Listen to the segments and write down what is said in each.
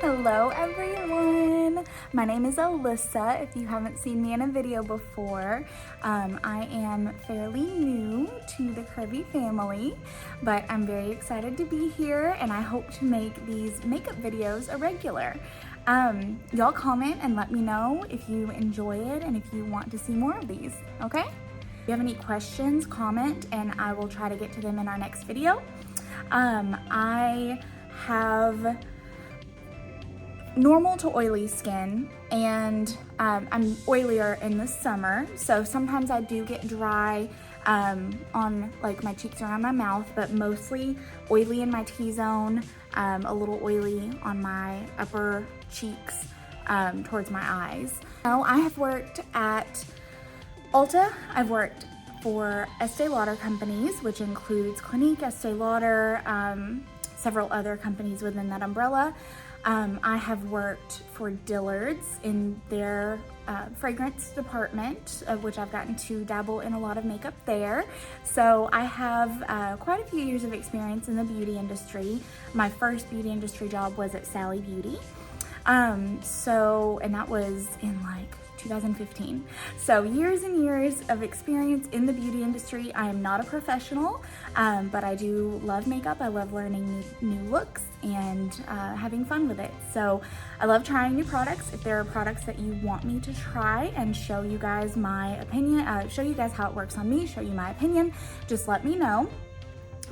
Hello everyone, my name is Alyssa if you haven't seen me in a video before. I am fairly new to the Curvy family, but I'm very excited to be here and I hope to make these makeup videos a regular. Y'all comment and let me know if you enjoy it and if you want to see more of these, okay? If you have any questions, comment and I will try to get to them in our next video. I have normal to oily skin and I'm oilier in the summer, so sometimes I do get dry on like my cheeks around my mouth, but mostly oily in my T-zone, a little oily on my upper cheeks towards my eyes. Now, I have worked at Ulta, I've worked for Estee Lauder companies, which includes Clinique, Estee Lauder, several other companies within that umbrella. I have worked for Dillard's in their fragrance department, of which I've gotten to dabble in a lot of makeup there. So I have quite a few years of experience in the beauty industry. My first beauty industry job was at Sally Beauty. And that was in like 2015. So years and years of experience in the beauty industry. I am not a professional, but I do love makeup. I love learning new looks and having fun with it. So I love trying new products. If there are products that you want me to try and show you guys my opinion, show you guys how it works on me, show you my opinion, just let me know.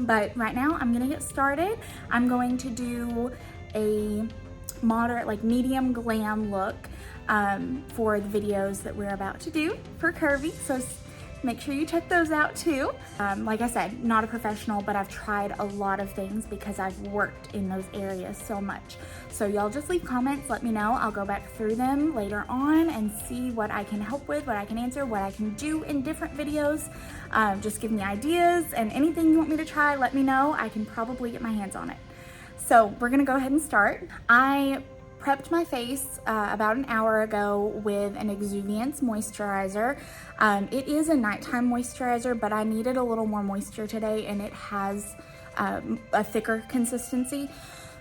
But right now I'm gonna get started. I'm going to do a moderate, like medium glam look for the videos that we're about to do for Curvy, so make sure you check those out too. Like I said, not a professional, but I've tried a lot of things because I've worked in those areas so much. So y'all just leave comments, let me know. I'll go back through them later on and see what I can help with, what I can answer, what I can do in different videos. Just give me ideas, and anything you want me to try, let me know. I can probably get my hands on it. So we're gonna go ahead and start. I prepped my face about an hour ago with an Exuviance moisturizer. It is a nighttime moisturizer, but I needed a little more moisture today and it has a thicker consistency.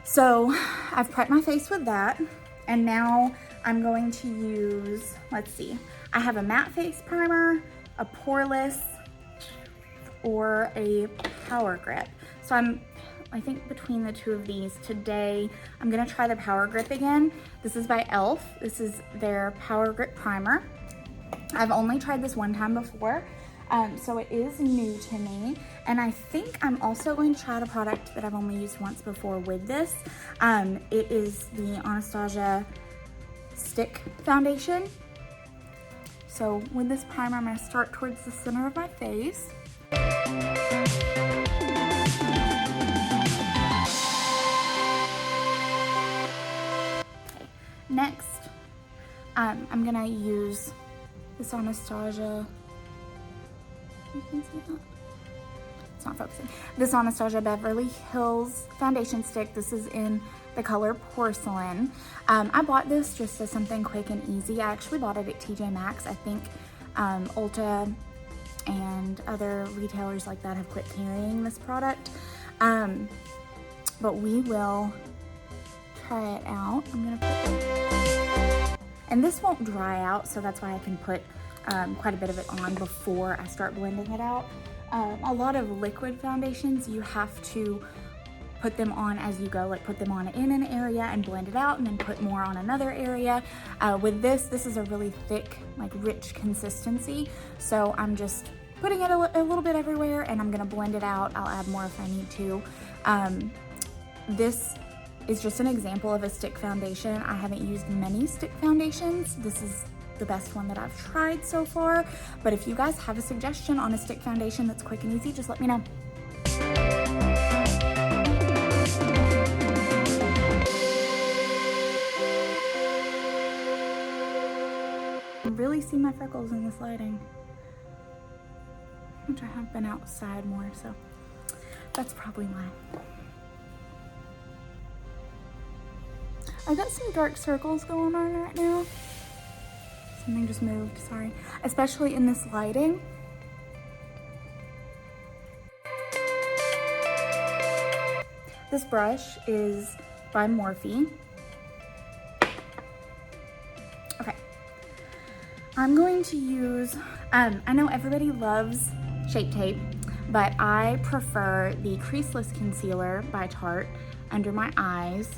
So I've prepped my face with that. And now I'm going to use, let's see, I have a matte face primer, a poreless, or a power grip. So I think between the two of these today, I'm gonna try the Power Grip again. This is by e.l.f. This is their Power Grip Primer. I've only tried this one time before, so it is new to me. And I think I'm also going to try a product that I've only used once before with this. It is the Anastasia Stick Foundation. So with this primer, I'm gonna start towards the center of my face. Next, I'm gonna use this Anastasia, you can see that? It's not focusing. This Anastasia Beverly Hills foundation stick. This is in the color Porcelain. I bought this just as something quick and easy. I actually bought it at TJ Maxx. I think Ulta and other retailers like that have quit carrying this product. But we will try it out. I'm gonna put, and this won't dry out, so that's why I can put quite a bit of it on before I start blending it out. A lot of liquid foundations, you have to put them on as you go, like put them on in an area and blend it out and then put more on another area. With this is a really thick, like rich consistency, so I'm just putting it a little bit everywhere and I'm gonna blend it out. I'll add more if I need to. This is just an example of a stick foundation. I haven't used many stick foundations. This is the best one that I've tried so far. But if you guys have a suggestion on a stick foundation that's quick and easy, just let me know. I really see my freckles in this lighting, which I have been outside more, so that's probably why. I've got some dark circles going on right now. Something just moved, sorry. Especially in this lighting. This brush is by Morphe. I'm going to use, I know everybody loves Shape Tape, but I prefer the Creaseless Concealer by Tarte under my eyes.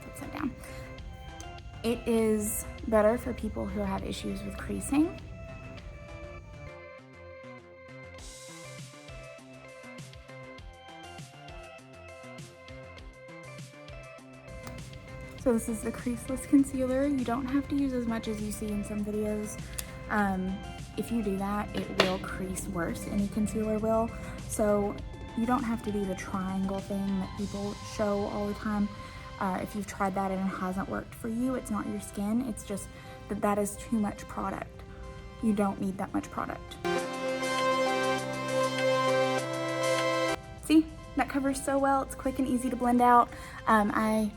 Upside down. It is better for people who have issues with creasing. So this is the Creaseless Concealer. You don't have to use as much as you see in some videos. If you do that, it will crease worse. Any concealer will. So you don't have to do the triangle thing that people show all the time. If you've tried that and it hasn't worked for you, it's not your skin. It's just that that is too much product. You don't need that much product. See, that covers so well. It's quick and easy to blend out. I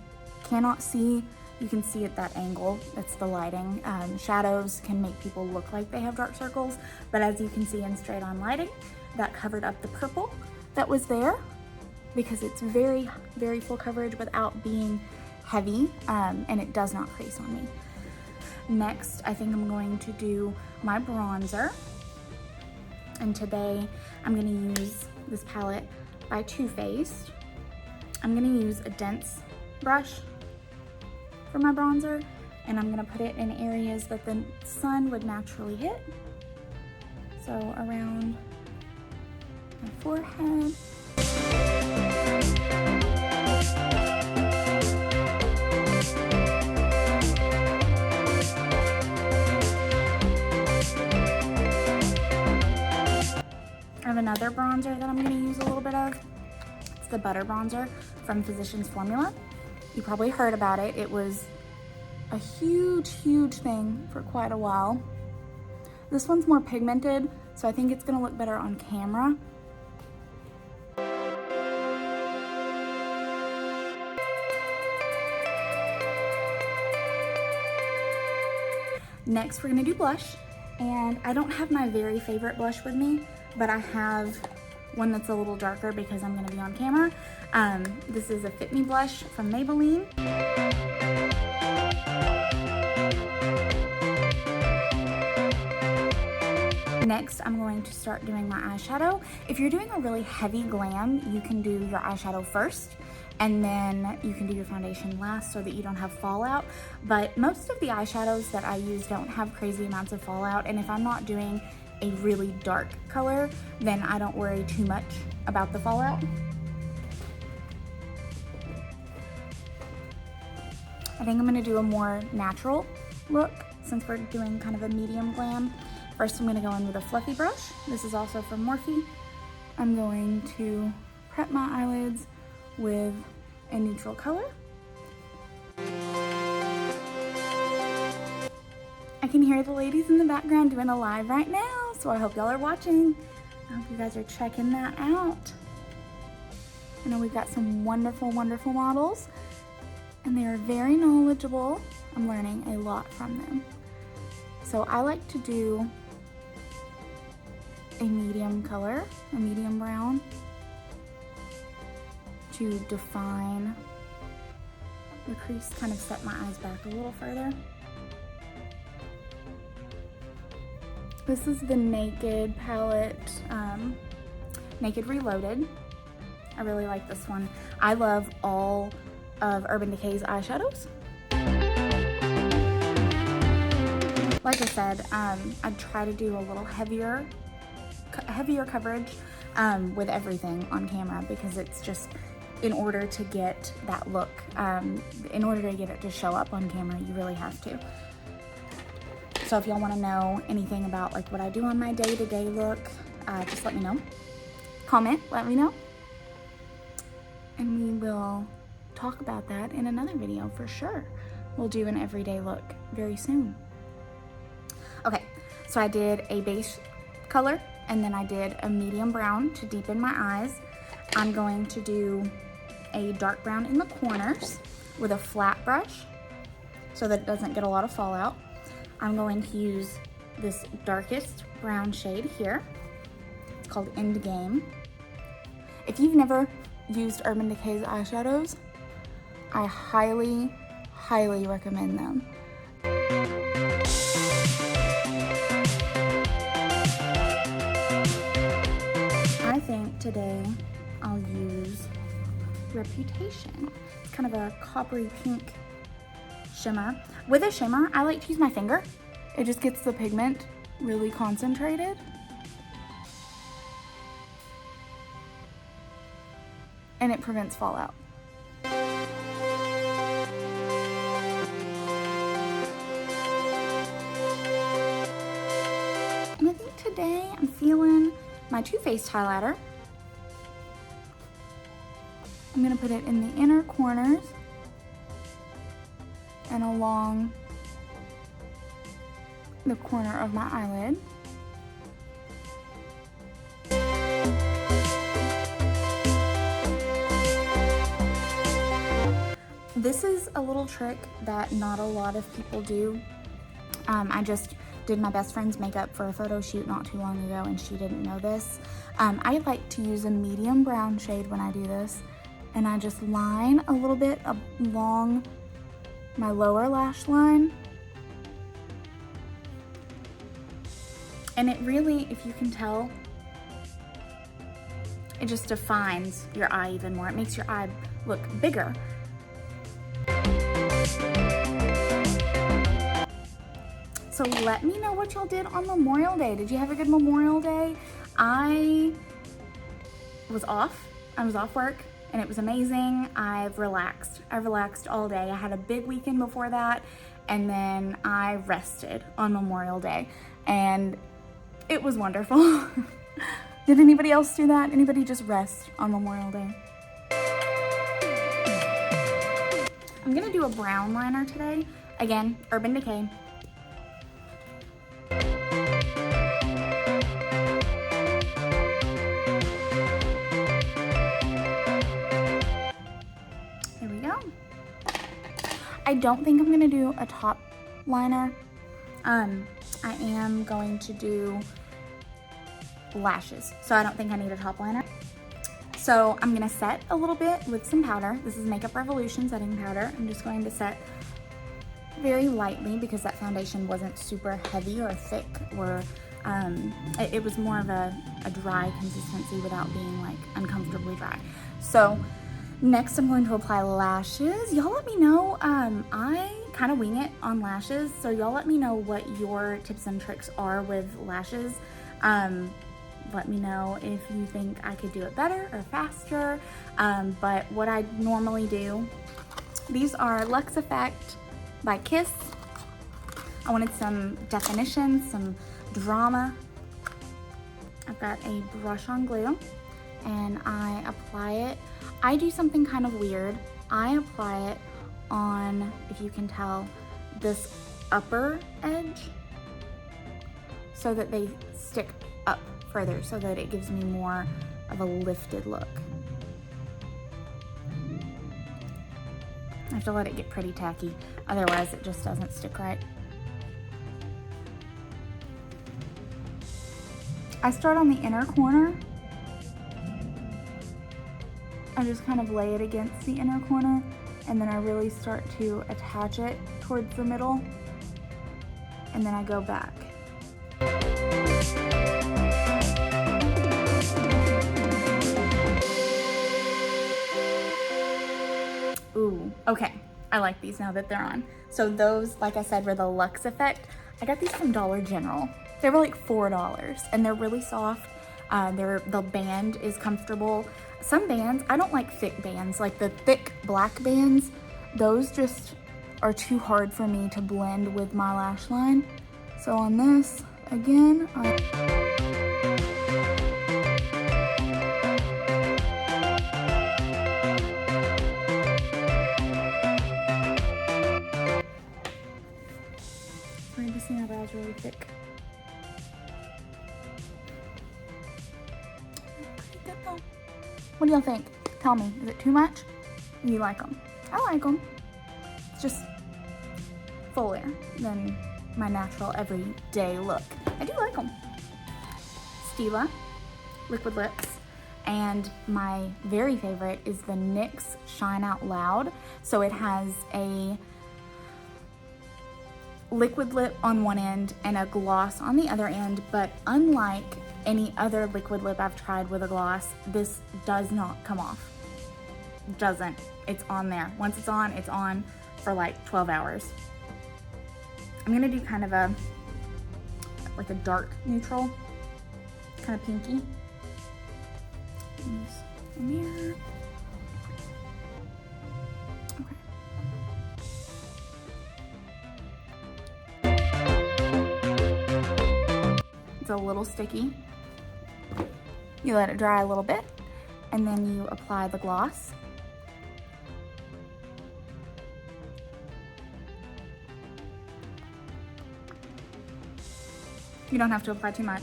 cannot see, you can see at that angle, that's the lighting. Shadows can make people look like they have dark circles, but as you can see in straight on lighting, that covered up the purple that was there because it's very, very full coverage without being heavy, and it does not crease on me. Next, I think I'm going to do my bronzer, and today I'm going to use this palette by Too Faced. I'm going to use a dense brush for my bronzer, and I'm gonna put it in areas that the sun would naturally hit. So around my forehead. I have another bronzer that I'm gonna use a little bit of. It's the Butter Bronzer from Physicians Formula. You probably heard about it. It was a huge, huge thing for quite a while. This one's more pigmented, so I think it's gonna look better on camera. Next, we're gonna do blush. And I don't have my very favorite blush with me, but I have one that's a little darker because I'm gonna be on camera. This is a Fit Me blush from Maybelline. Next, I'm going to start doing my eyeshadow. If you're doing a really heavy glam, you can do your eyeshadow first, and then you can do your foundation last so that you don't have fallout. But most of the eyeshadows that I use don't have crazy amounts of fallout, and if I'm not doing a really dark color, then I don't worry too much about the fallout. I think I'm gonna do a more natural look since we're doing kind of a medium glam. First, I'm gonna go in with a fluffy brush. This is also from Morphe. I'm going to prep my eyelids with a neutral color. I can hear the ladies in the background doing a live right now, so I hope y'all are watching. I hope you guys are checking that out. I know we've got some wonderful, wonderful models, and they are very knowledgeable. I'm learning a lot from them. So I like to do a medium color, a medium brown, to define the crease, kind of set my eyes back a little further. This is the Naked palette, Naked Reloaded. I really like this one. I love all of Urban Decay's eyeshadows. Like I said, I try to do a little heavier coverage with everything on camera because it's just, in order to get that look, in order to get it to show up on camera, you really have to. So if y'all want to know anything about like what I do on my day-to-day look, just let me know. Comment, let me know. And we will talk about that in another video for sure. We'll do an everyday look very soon. Okay, so I did a base color and then I did a medium brown to deepen my eyes. I'm going to do a dark brown in the corners with a flat brush so that it doesn't get a lot of fallout. I'm going to use this darkest brown shade here. It's called Endgame. If you've never used Urban Decay's eyeshadows, I highly, highly recommend them. think today I'll use Reputation. It's kind of a coppery pink shimmer. With a shimmer, I like to use my finger. It just gets the pigment really concentrated. And it prevents fallout. And I think today I'm feeling my Too Faced highlighter. I'm gonna put it in the inner corners and along the corner of my eyelid. This is a little trick that not a lot of people do. I just did my best friend's makeup for a photo shoot not too long ago and she didn't know this. I like to use a medium brown shade when I do this, and I just line a little bit along my lower lash line. And it really, if you can tell, it just defines your eye even more. It makes your eye look bigger. So let me know what y'all did on Memorial Day. Did you have a good Memorial Day? I was off work and it was amazing. I've relaxed all day. I had a big weekend before that and then I rested on Memorial Day and it was wonderful. Did anybody else do that? Anybody just rest on Memorial Day? I'm gonna do a brown liner today. Again, Urban Decay. There we go. I don't think I'm gonna do a top liner. I am going to do lashes, so I don't think I need a top liner. So I'm gonna set a little bit with some powder. This is Makeup Revolution setting powder. I'm just going to set very lightly because that foundation wasn't super heavy or thick, or it was more of a dry consistency without being like uncomfortably dry. So next I'm going to apply lashes. Y'all let me know, I kind of wing it on lashes, so y'all let me know what your tips and tricks are with lashes. Let me know if you think I could do it better or faster. But what I normally do, these are Luxe Effect by Kiss. I wanted some definition, some drama. I've got a brush on glue and I apply it. I do something kind of weird. I apply it on, if you can tell, this upper edge so that they stick up further, so that it gives me more of a lifted look. I have to let it get pretty tacky, otherwise it just doesn't stick right. I start on the inner corner. I just kind of lay it against the inner corner, and then I really start to attach it towards the middle, and then I go back. Ooh, okay. I like these now that they're on. So those, like I said, were the Luxe Effect. I got these from Dollar General. They were like $4 and they're really soft. The band is comfortable. Some bands, I don't like thick bands, like the thick black bands. Those just are too hard for me to blend with my lash line. So on this, again, my brows really thick. Pretty good though. What do y'all think? Tell me, is it too much? Do you like them? I like them. It's just fuller than my natural everyday look. I do like them. Stila Liquid Lips, and my very favorite is the NYX Shine Out Loud. So it has a liquid lip on one end and a gloss on the other end, but unlike any other liquid lip I've tried with a gloss, this does not come off. Doesn't. It's on there. Once it's on for like 12 hours. I'm gonna do kind of like a dark neutral, kind of pinky. Use a mirror. It's a little sticky. You let it dry a little bit, and then you apply the gloss. You don't have to apply too much.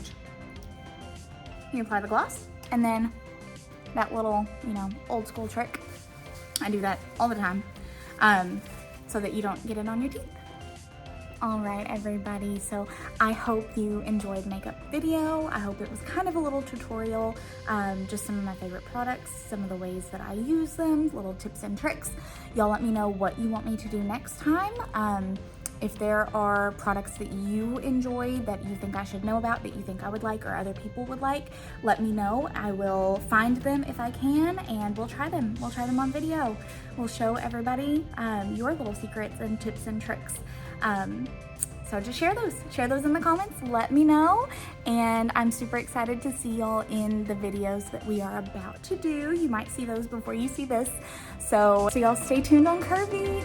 You apply the gloss, and then that little, you know, old school trick. I do that all the time, so that you don't get it on your teeth. All right, everybody, so I hope you enjoyed the makeup video. I hope it was kind of a little tutorial, just some of my favorite products, some of the ways that I use them, little tips and tricks. Y'all let me know what you want me to do next time. If there are products that you enjoy that you think I should know about, that you think I would like or other people would like, let me know. I will find them if I can, and we'll try them. We'll try them on video. We'll show everybody your little secrets and tips and tricks. So just share those in the comments, let me know, and I'm super excited to see y'all in the videos that we are about to do. You might see those before you see this, so y'all stay tuned on Curvy.